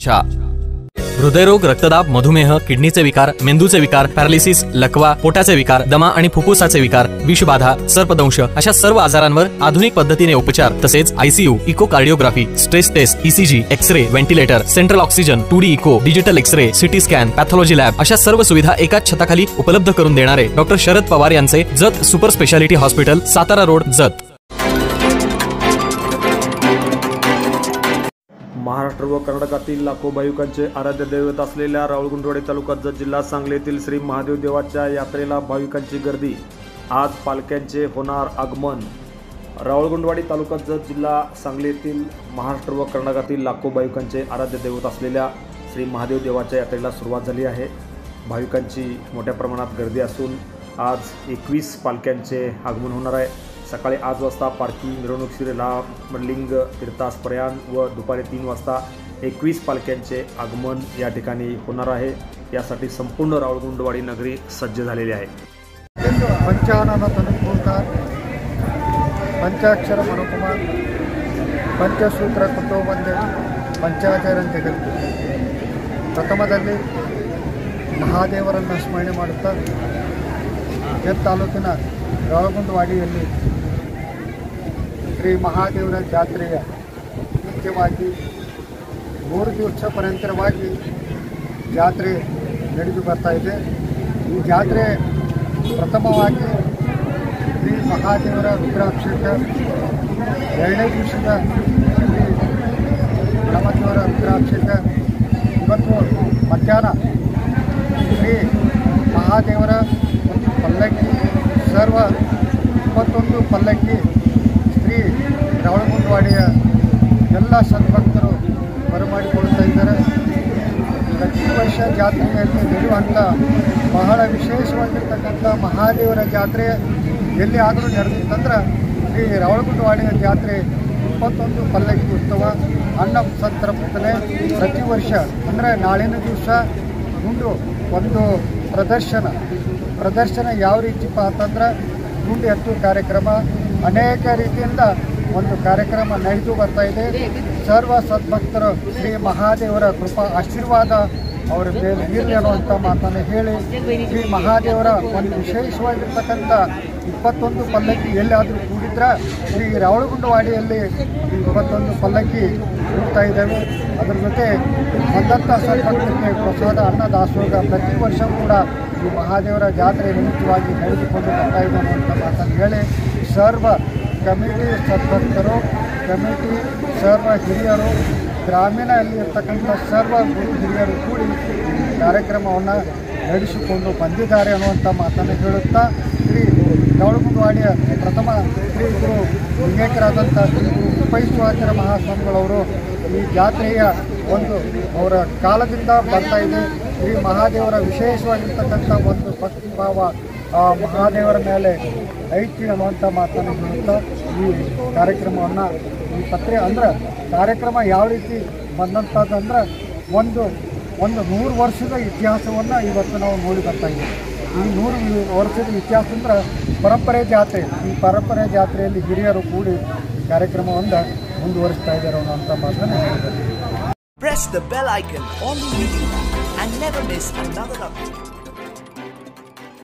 हृदयरोग, रक्तदाब, मधुमेह, किडनीचे विकार, मेंदूचे विकार, पॅरालिसिस, लकवा, पोटाचे विकार, दमा आणि फुफ्फुसाचे विकार, विषबाधा, सर्पदंश अशा सर्व आजारांवर आधुनिक पद्धतीने उपचार तसेच ICU, echocardiography, stress test, ECG, x-ray, ventilator, central oxygen, 2D echo, digital x-ray, CT scan, pathology lab अशा सर्व सुविधा एकाच छताखाली उपलब्ध करून देणारे डॉक्टर शरद पवार यांचे जत super speciality hospital, Satara road, जत. महाराष्ट्र व कर्नाटकातील लाखो भाविकांचे आराध्य दैवत असलेल्या रावळगुंडवाडी तालुक्यात जत जिल्हा सांगली येथील श्री महादेव देवाच्या यात्रेला भाविकांची गर्दी. आज पालख्यांचे होणार आगमन. रावळगुंडवाडी तालुक्यात जत जिल्हा सांगली येथील महाराष्ट्र व कर्नाटकातील लाखो भाविकांचे आराध्य दैवत असलेल्या श्री महादेव देवाच्या यात्रेला सुरुवात झाली आहे. भाविकांची मोठ्या प्रमाणात गर्दी असून आज 21 पालख्यांचे आगमन होणार आहे. सकाळी 8 वाजता पालखी मिरवणूक श्री रामलिंग तीर्थास प्रयाण व दुपारी 3 वाजता 21 पालख्यांचे आगमन या ठिकाणी होणार आहे. यासाठी संपूर्ण रावळगुंडवाडी नगरी सज्ज झालेली आहे. पंचानन तनुपूर्कार, पंचाक्षर ಮನೋಕುಮಾರ್, ಪಂಚಸೂತ್ರ ಕುಟುಂಬಂದೆ ಪಂಚಾಚಾರ್ಯಂತೆ ಪ್ರಥಮದಲ್ಲಿ ಮಹಾದೇವರನ್ನು ಸ್ಮರಣೆ ಮಾಡುತ್ತಾ ಜತ್ ತಾಲೂಕಿನ ರಾವಳಗುಂಡವಾಡಿಯಲ್ಲಿ ಶ್ರೀ ಮಹಾದೇವರ ಜಾತ್ರೆಯ ಮುಖ್ಯವಾಗಿ 3 ದಿವಸ ಪರಂಪರವಾಗಿ ಜಾತ್ರೆ ನಡೆದು ಬರ್ತಾ ಇದೆ. ಈ ಜಾತ್ರೆ ಪ್ರಥಮವಾಗಿ ಶ್ರೀ ಮಹಾದೇವರ ರುದ್ರಾಭಿಷೇಕ, 2ನೇ ದಿವಸದ ಶ್ರೀ ಗಣಪತಿಯವರ ರುದ್ರಾಭಿಷೇಕ, ಇವತ್ತು ಮಧ್ಯಾಹ್ನ ಶ್ರೀ ಮಹಾದೇವರ ಒಂದು ಪಲ್ಲಕ್ಕಿ ಸರ್ವ 21 ಪಲ್ಲಕ್ಕಿ ಶ್ರೀ ರಾವಳಗುಂಡವಾಡಿಯ ಎಲ್ಲ ಸದ್ಭಕ್ತರು ಬರಮಾಡಿಕೊಳ್ತಾ ಇದ್ದಾರೆ. ಪ್ರತಿ ವರ್ಷ ಜಾತ್ರೆಯಲ್ಲಿ ನಡೆಯುವಂಥ ಬಹಳ ವಿಶೇಷವಾಗಿರ್ತಕ್ಕಂಥ ಮಹಾದೇವರ ಜಾತ್ರೆ ಎಲ್ಲಿ ಆದರೂ ನಡೆದಿತ್ತಂದ್ರೆ ಶ್ರೀ ರಾವಳಗುಂಡವಾಡಿಯ ಜಾತ್ರೆ 21 ಪಲ್ಲಕ್ಕಿ ಉತ್ಸವ ಅನ್ನ ಸಂತರ್ಪಣೆ ಪ್ರತಿ ವರ್ಷ ಅಂದರೆ ನಾಳಿನ ದಿವಸ ಮುಂದು ಒಂದು ಪ್ರದರ್ಶನ ಯಾವ ರೀತಿಪ್ಪ ಅಂತಂದ್ರೆ ಗುಂಡು ಎತ್ತು ಕಾರ್ಯಕ್ರಮ, ಅನೇಕ ರೀತಿಯಿಂದ ಒಂದು ಕಾರ್ಯಕ್ರಮ ನಡೆದು ಬರ್ತಾ ಇದೆ. ಸರ್ವ ಸದ್ಭಕ್ತರು ಶ್ರೀ ಮಹಾದೇವರ ಕೃಪಾ ಆಶೀರ್ವಾದ ಅವರ ಮೇಲೆ ಇರಲಿ ಅನ್ನುವಂಥ ಮಾತನ್ನು ಹೇಳಿ ಶ್ರೀ ಮಹಾದೇವರ ಒಂದು ವಿಶೇಷವಾಗಿರ್ತಕ್ಕಂಥ 21 ಪಲ್ಲಕ್ಕಿ ಎಲ್ಲಾದರೂ ಕೂಡಿದ್ರೆ ಶ್ರೀ ರಾವಳಗುಂಡವಾಡಿಯಲ್ಲಿ 21 ಪಲ್ಲಕ್ಕಿ ಹೋಗ್ತಾ ಇದ್ದಾವೆ. ಅದರ ಜೊತೆ ಬಂದಂಥ ಸದ್ಭಕ್ತರಿಗೆ ಪ್ರಸಾದ ಅನ್ನ ದಾಸೋಹ ಪ್ರತಿ ವರ್ಷ ಕೂಡ ಈ ಮಹಾದೇವರ ಜಾತ್ರೆ ನಿಮಿತ್ತವಾಗಿ ನಡೆದುಕೊಂಡು ಬರ್ತಾ ಇದೆ ಅನ್ನುವಂಥ ಮಾತನ್ನು ಹೇಳಿ ಸರ್ವ ಕಮಿಟಿ ಸದ್ಭಕ್ತರು, ಕಮಿಟಿ ಸರ್ವ ಹಿರಿಯರು, ಗ್ರಾಮೀಣದಲ್ಲಿ ಇರ್ತಕ್ಕಂಥ ಸರ್ವ ಗುರು ಹಿರಿಯರು ಕೂಡಿ ಕಾರ್ಯಕ್ರಮವನ್ನು ನಡೆಸಿಕೊಂಡು ಬಂದಿದ್ದಾರೆ ಅನ್ನುವಂಥ ಮಾತನ್ನು ಹೇಳುತ್ತಾ ಶ್ರೀ ರಾವಳಗುಂಡವಾಡಿಯ ಪ್ರಥಮ ಶ್ರೀ ಗುರು ಲಿಂಗೈಕ್ಯರಾದಂಥ ಶ್ರೀ ಗುರು ಉಪೈಶ್ವಾಚಾರ್ಯ ಮಹಾಸ್ವಾಮಿಗಳವರು ಈ ಜಾತ್ರೆಯ ಒಂದು ಅವರ ಕಾಲದಿಂದ ಬರ್ತಾ ಇದೆ. ಶ್ರೀ ಮಹಾದೇವರ ವಿಶೇಷವಾಗಿರ್ತಕ್ಕಂಥ ಒಂದು ಭಕ್ತಿಭಾವ ಆ ಮಹಾದೇವರ ಮೇಲೆ ಐತಿ ಅನ್ನುವಂಥ ಮಾತನ್ನು ಹೇಳುತ್ತಾ ಈ ಕಾರ್ಯಕ್ರಮವನ್ನು ಈ ಪತ್ರೆ ಅಂದ್ರೆ ಕಾರ್ಯಕ್ರಮ ಯಾವ ರೀತಿ ಬಂದಂಥದ್ದಂದ್ರೆ ಒಂದು 100 ವರ್ಷದ ಇತಿಹಾಸವನ್ನು ಇವತ್ತು ನಾವು ನೋಡಿ ಬರ್ತಾ ಇದ್ದೀವಿ. ಈ 100 ವರ್ಷದ ಇತಿಹಾಸ ಅಂದ್ರೆ ಪರಂಪರೆ ಜಾತ್ರೆ. ಈ ಪರಂಪರೆ ಜಾತ್ರೆಯಲ್ಲಿ ಹಿರಿಯರು ಕೂಡಿ ಕಾರ್ಯಕ್ರಮವನ್ನು ಮುಂದುವರಿಸ್ತಾ ಇದ್ದಾರೆ ಅನ್ನುವಂಥ ಮಾತನ್ನು ಹೇಳಿದ್ದಾರೆ. Press the bell icon on the YouTube and never miss another update.